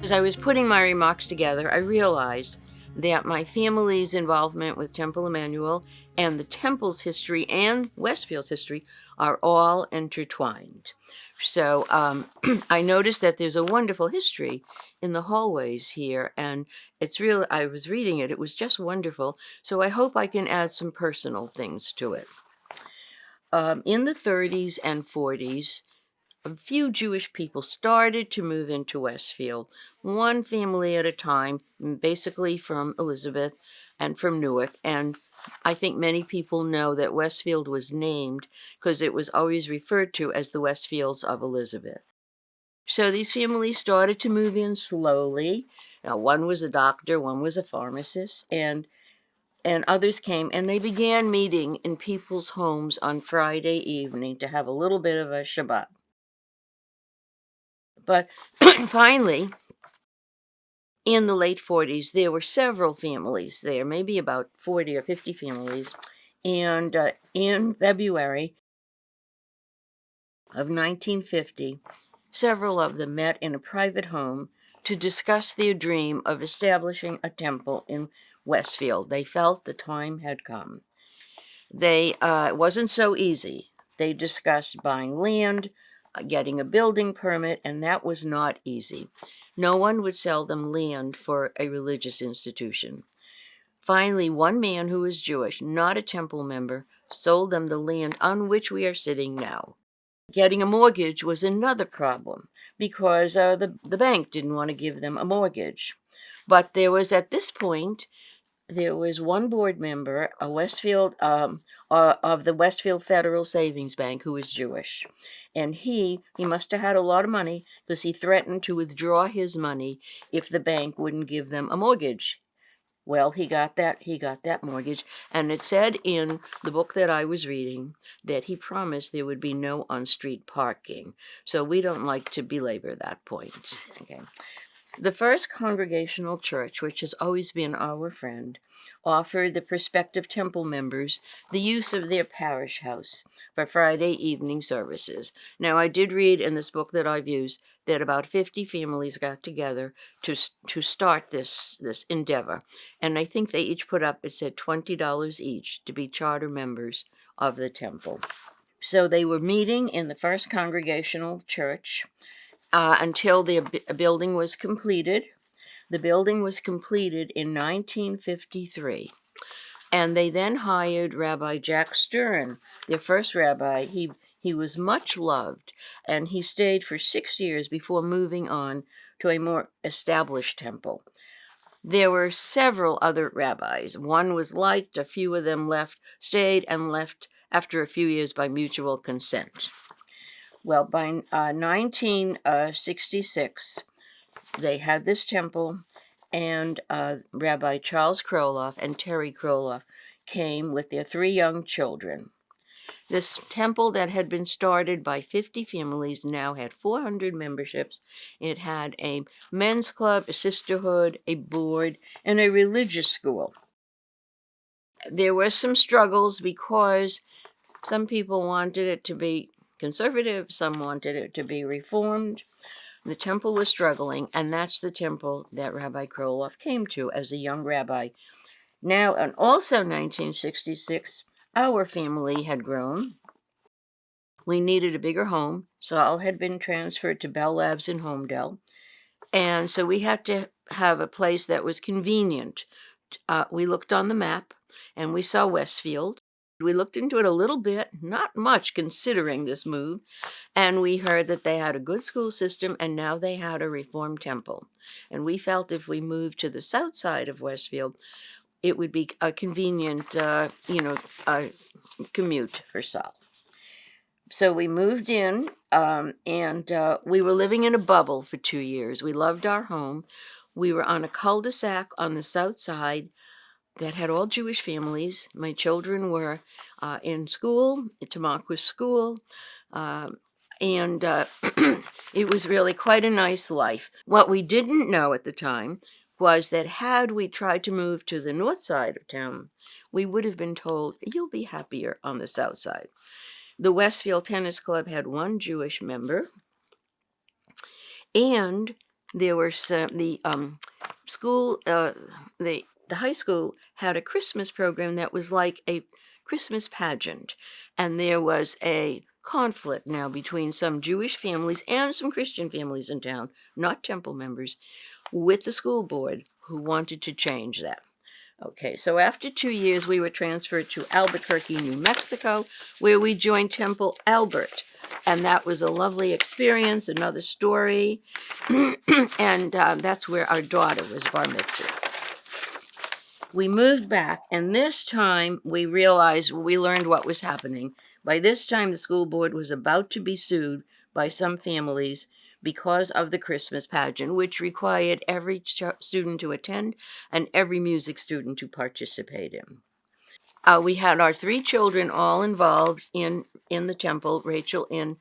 As I was putting my remarks together, I realized that my family's involvement with Temple Emanu-El and the temple's history and Westfield's history are all intertwined. So I noticed that there's a wonderful history in the hallways here, and it's real. I was reading it. It was just wonderful. So I hope I can add some personal things to it. In the 30s and 40s, a few Jewish people started to move into Westfield, one family at a time, basically from Elizabeth and from Newark. And I think many people know that Westfield was named because it was always referred to as the Westfields of Elizabeth. So these families started to move in slowly. Now, one was a doctor, one was a pharmacist, and others came, and they began meeting in people's homes on Friday evening to have a little bit of a Shabbat. But finally, in the late 40s, there were several families there, maybe about 40 or 50 families. And in February of 1950, several of them met in a private home to discuss their dream of establishing a temple in Westfield. They felt the time had come. It wasn't so easy. They discussed buying land, getting a building permit, and that was not easy. No one would sell them land for a religious institution. Finally, one man who was Jewish, not a temple member, sold them the land on which we are sitting now. Getting a mortgage was another problem because the bank didn't want to give them a mortgage. But there was, at this point, there was one board member, a Westfield of the Westfield Federal Savings Bank, who was Jewish, and he must have had a lot of money because he threatened to withdraw his money if the bank wouldn't give them a mortgage. Well, he got that mortgage, and it said in the book that I was reading that he promised there would be no on-street parking. So we don't like to belabor that point. Okay. The First Congregational Church, which has always been our friend, offered the prospective temple members the use of their parish house for Friday evening services. Now, I did read in this book that I've used that about 50 families got together to start this endeavor. And I think they each put up, it said $20 each to be charter members of the temple. So they were meeting in the First Congregational Church until the building was completed. The building was completed in 1953. And they then hired Rabbi Jack Stern, their first rabbi. He was much loved, and he stayed for 6 years before moving on to a more established temple. There were several other rabbis. One was liked, a few of them stayed and left after a few years by mutual consent. Well, by 1966, they had this temple, and Rabbi Charles Kroloff and Terry Kroloff came with their 3 young children. This temple that had been started by 50 families now had 400 memberships. It had a men's club, a sisterhood, a board, and a religious school. There were some struggles because some people wanted it to be conservative, some wanted it to be reformed. The temple was struggling, and that's the temple that Rabbi Kroloff came to as a young rabbi. Now, and also 1966, our family had grown. We needed a bigger home. Saul had been transferred to Bell Labs in Homedale, and so we had to have a place that was convenient. We looked on the map, and we saw Westfield. We looked into it a little bit, not much considering this move, and we heard that they had a good school system, and now they had a Reformed temple. And we felt if we moved to the south side of Westfield, it would be a convenient, commute for Saul. So we moved in, and we were living in a bubble for 2 years. We loved our home. We were on a cul-de-sac on the south side that had all Jewish families. My children were in school, Tamaqua School, and it was really quite a nice life. What we didn't know at the time was that had we tried to move to the north side of town, we would have been told, you'll be happier on the south side. The Westfield Tennis Club had one Jewish member, and There were some, school, the high school had a Christmas program that was like a Christmas pageant, and there was a conflict now between some Jewish families and some Christian families in town, not temple members, with the school board who wanted to change that. Okay, so after 2 years, we were transferred to Albuquerque, New Mexico, where we joined Temple Albert. And that was a lovely experience, another story. And that's where our daughter was bar mitzvah. We moved back, and this time we realized, we learned what was happening. By this time, the school board was about to be sued by some families because of the Christmas pageant, which required every student to attend and every music student to participate in. We had our three children all involved in the temple. Rachel in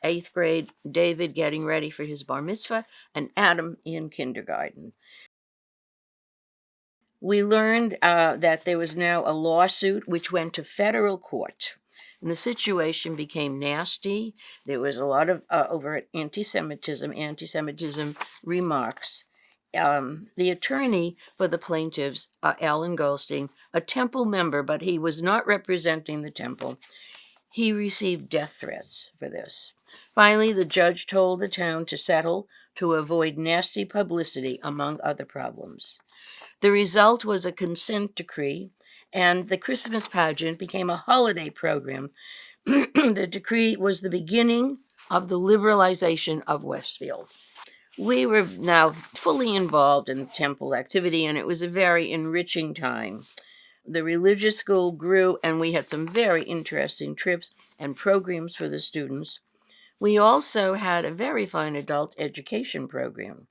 eighth grade, David getting ready for his bar mitzvah, and Adam in kindergarten. We learned that there was now a lawsuit which went to federal court. And the situation became nasty. There was a lot of overt anti-Semitism remarks. The attorney for the plaintiffs, Alan Goldstein, a temple member, but he was not representing the temple, he received death threats for this. Finally, the judge told the town to settle to avoid nasty publicity, among other problems. The result was a consent decree, and the Christmas pageant became a holiday program. The decree was the beginning of the liberalization of Westfield. We were now fully involved in temple activity, and it was a very enriching time. The religious school grew, and we had some very interesting trips and programs for the students. We also had a very fine adult education program.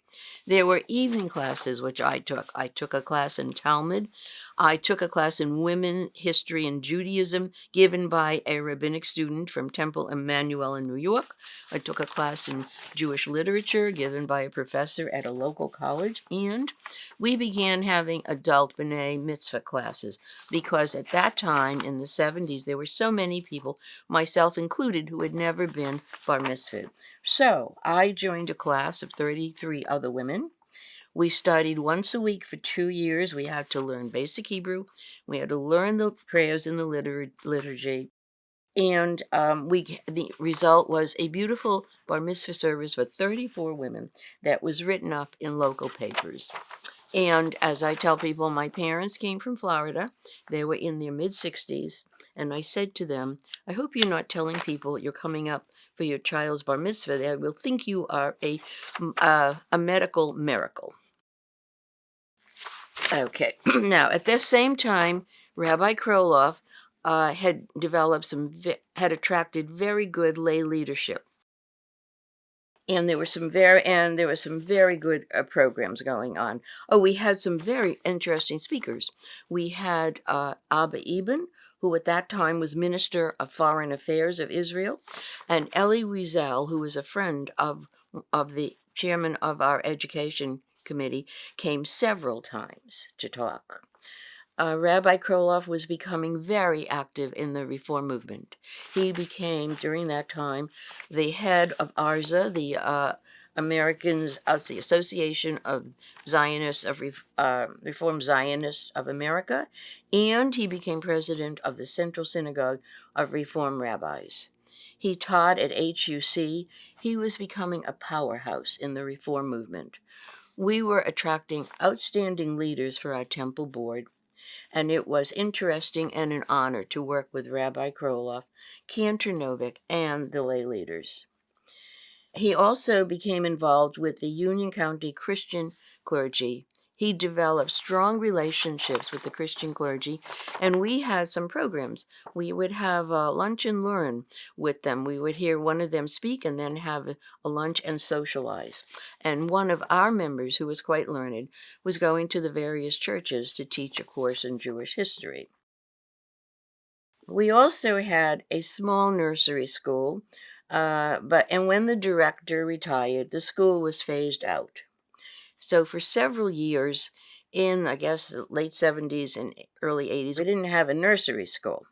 There were evening classes, which I took. I took a class in Talmud. I took a class in women, history, and Judaism given by a rabbinic student from Temple Emanu-El in New York. I took a class in Jewish literature given by a professor at a local college. And we began having adult B'nai Mitzvah classes because at that time in the 70s, there were so many people, myself included, who had never been bar mitzvah. So I joined a class of 33 other women. We studied once a week for 2 years. We had to learn basic Hebrew. We had to learn the prayers in the liturgy. And the result was a beautiful bar mitzvah service for 34 women that was written up in local papers. And as I tell people, my parents came from Florida. They were in their mid-60s. And I said to them, I hope you're not telling people you're coming up for your child's bar mitzvah. They will think you are a medical miracle. Okay. Now, at this same time, Rabbi Kroloff had developed had attracted very good lay leadership. And there were some very good programs going on. Oh, we had some very interesting speakers. We had Abba Eben, who at that time was Minister of Foreign Affairs of Israel, and Elie Wiesel, who was a friend of the chairman of our education committee, came several times to talk. Rabbi Kroloff was becoming very active in the reform movement. He became, during that time, the head of ARZA, the the Association of Zionists of Reform Zionists of America, and he became president of the Central Synagogue of Reform Rabbis. He taught at HUC. He was becoming a powerhouse in the reform movement. We were attracting outstanding leaders for our temple board, and it was interesting and an honor to work with Rabbi Kroloff, Cantor Novick, and the lay leaders. He also became involved with the Union County Christian clergy. He developed strong relationships with the Christian clergy, and we had some programs. We would have lunch and learn with them. We would hear one of them speak and then have a lunch and socialize. And one of our members, who was quite learned, was going to the various churches to teach a course in Jewish history. We also had a small nursery school, and when the director retired, the school was phased out. So for several years, in I guess the late 70s and early 80s, we didn't have a nursery school.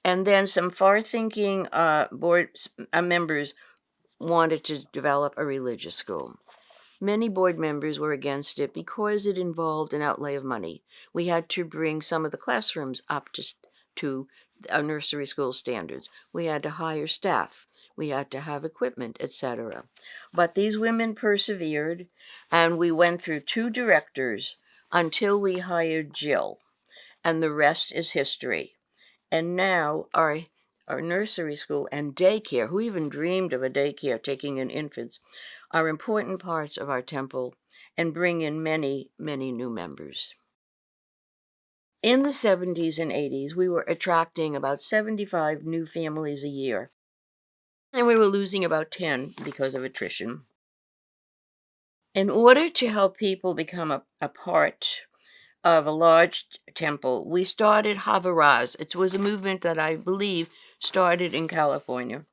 And then some far-thinking board members wanted to develop a religious school. Many board members were against it because it involved an outlay of money. We had to bring some of the classrooms up to our nursery school standards. We had to hire staff. We had to have equipment, etc. But these women persevered, and we went through 2 directors until we hired Jill, and the rest is history. And now our nursery school and daycare, who even dreamed of a daycare taking in infants, are important parts of our temple and bring in many, many new members. In the 70s and 80s, we were attracting about 75 new families a year, and we were losing about 10 because of attrition. In order to help people become a part of a large temple, we started Havaraz. It was a movement that I believe started in California.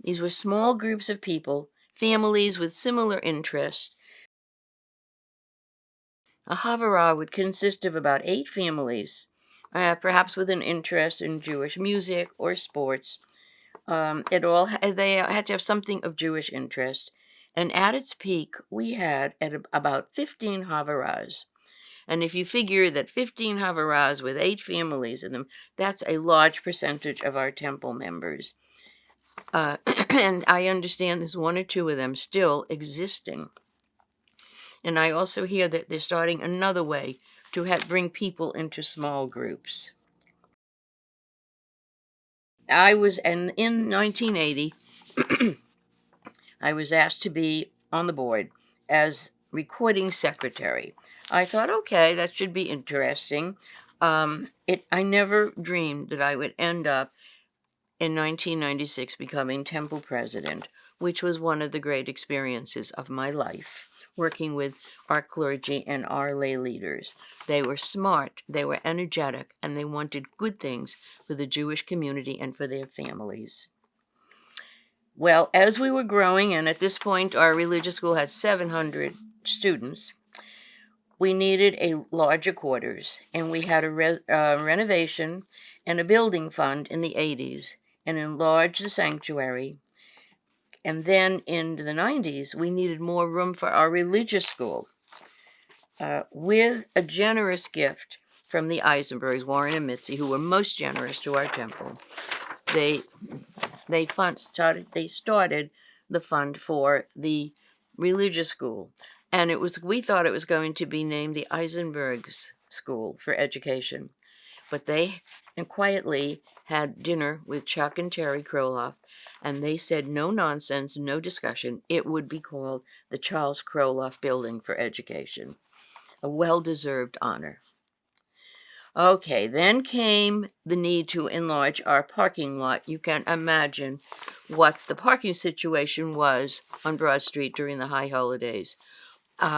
These were small groups of people, families with similar interests. A Havara would consist of about 8 families, perhaps with an interest in Jewish music or sports. They had to have something of Jewish interest. And at its peak, we had about 15 Havaras. And if you figure that 15 Havaras with 8 families in them, that's a large percentage of our temple members. And I understand there's 1 or 2 of them still existing. And I also hear that they're starting another way to bring people into small groups. In 1980, I was asked to be on the board as recording secretary. I thought, okay, that should be interesting. I never dreamed that I would end up in 1996 becoming temple president, which was one of the great experiences of my life, working with our clergy and our lay leaders. They were smart, they were energetic, and they wanted good things for the Jewish community and for their families. Well, as we were growing, and at this point our religious school had 700 students, we needed a larger quarters, and we had a renovation and a building fund in the 80s and enlarged the sanctuary. And then in the 90s, we needed more room for our religious school. With a generous gift from the Eisenbergs, Warren and Mitzi, who were most generous to our temple, they started the fund for the religious school. And we thought it was going to be named the Eisenbergs School for Education. But they quietly had dinner with Chuck and Terry Kroloff, and they said no nonsense, no discussion. It would be called the Charles Kroloff Building for Education. A well-deserved honor. Okay, then came the need to enlarge our parking lot. You can imagine what the parking situation was on Broad Street during the high holidays.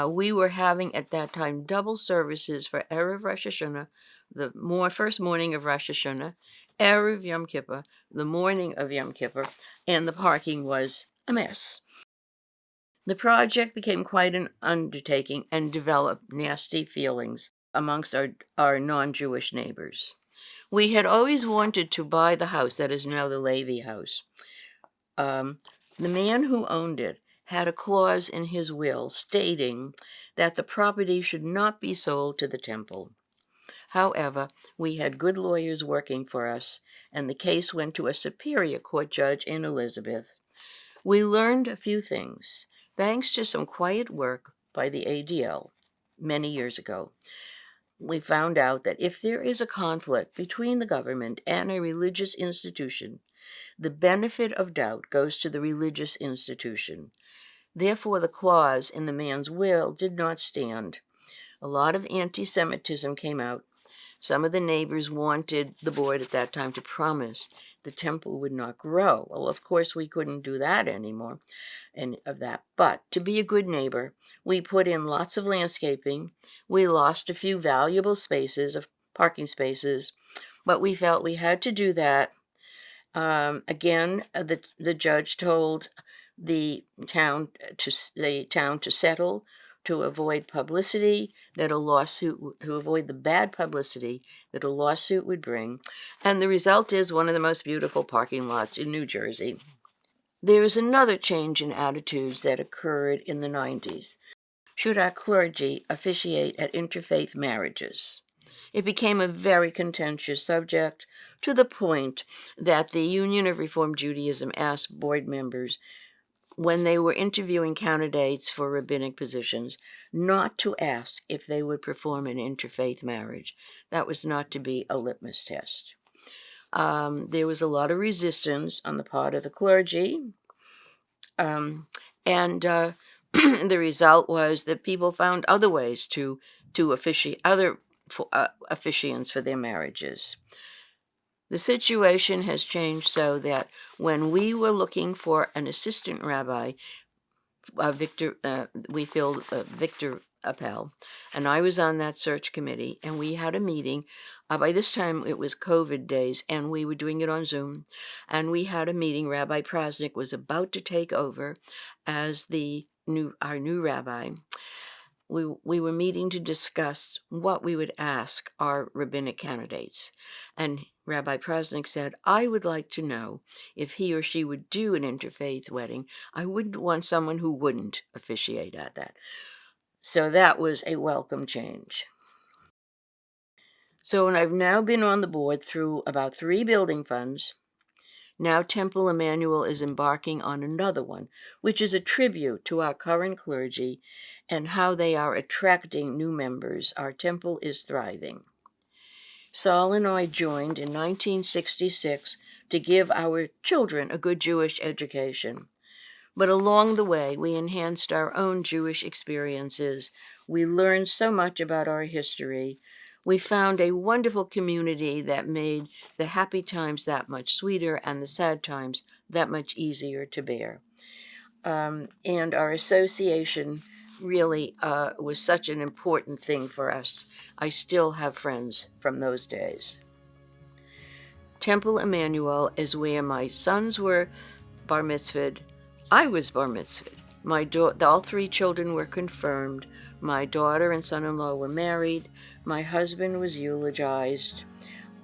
We were having at that time double services for Erev Rosh Hashanah, the first morning of Rosh Hashanah, Erev Yom Kippur, the morning of Yom Kippur, and the parking was a mess. The project became quite an undertaking and developed nasty feelings amongst our non-Jewish neighbors. We had always wanted to buy the house that is now the Levy house. The man who owned it had a clause in his will stating that the property should not be sold to the temple. However, we had good lawyers working for us, and the case went to a superior court judge in Elizabeth. We learned a few things, thanks to some quiet work by the ADL many years ago. We found out that if there is a conflict between the government and a religious institution, the benefit of doubt goes to the religious institution. Therefore, the clause in the man's will did not stand. A lot of anti-Semitism came out. Some of the neighbors wanted the board at that time to promise the temple would not grow. Well, of course, we couldn't do that anymore. But to be a good neighbor, we put in lots of landscaping. We lost a few valuable parking spaces, but we felt we had to do that. The judge told the town to settle to avoid publicity to avoid the bad publicity that a lawsuit would bring, and the result is one of the most beautiful parking lots in New Jersey. There is another change in attitudes that occurred in the 90s. Should our clergy officiate at interfaith marriages? It became a very contentious subject, to the point that the Union of Reformed Judaism asked board members, when they were interviewing candidates for rabbinic positions, not to ask if they would perform an interfaith marriage. That was not to be a litmus test. There was a lot of resistance on the part of the clergy, and the result was that people found other ways to officiate, other officiants for their marriages. The situation has changed so that when we were looking for an assistant rabbi, we filled Victor Appel, and I was on that search committee, and we had a meeting. By this time, it was COVID days, and we were doing it on Zoom, and we had a meeting. Rabbi Prosnick was about to take over as our new rabbi. We were meeting to discuss what we would ask our rabbinic candidates, and Rabbi Prosnick said, I would like to know if he or she would do an interfaith wedding. I wouldn't want someone who wouldn't officiate at that. So that was a welcome change. So I've now been on the board through about 3 building funds. Now Temple Emanu-El is embarking on another one, which is a tribute to our current clergy and how they are attracting new members. Our temple is thriving. Saul and I joined in 1966 to give our children a good Jewish education. But along the way, we enhanced our own Jewish experiences. We learned so much about our history. We found a wonderful community that made the happy times that much sweeter and the sad times that much easier to bear. And our association really was such an important thing for us. I still have friends from those days. Temple Emanu-El is where my sons were bar mitzvahed. I was bar mitzvahed. All 3 children were confirmed. My daughter and son-in-law were married. My husband was eulogized.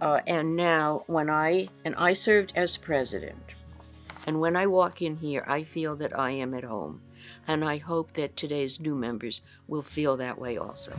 And now, I served as president. And when I walk in here, I feel that I am at home. And I hope that today's new members will feel that way also.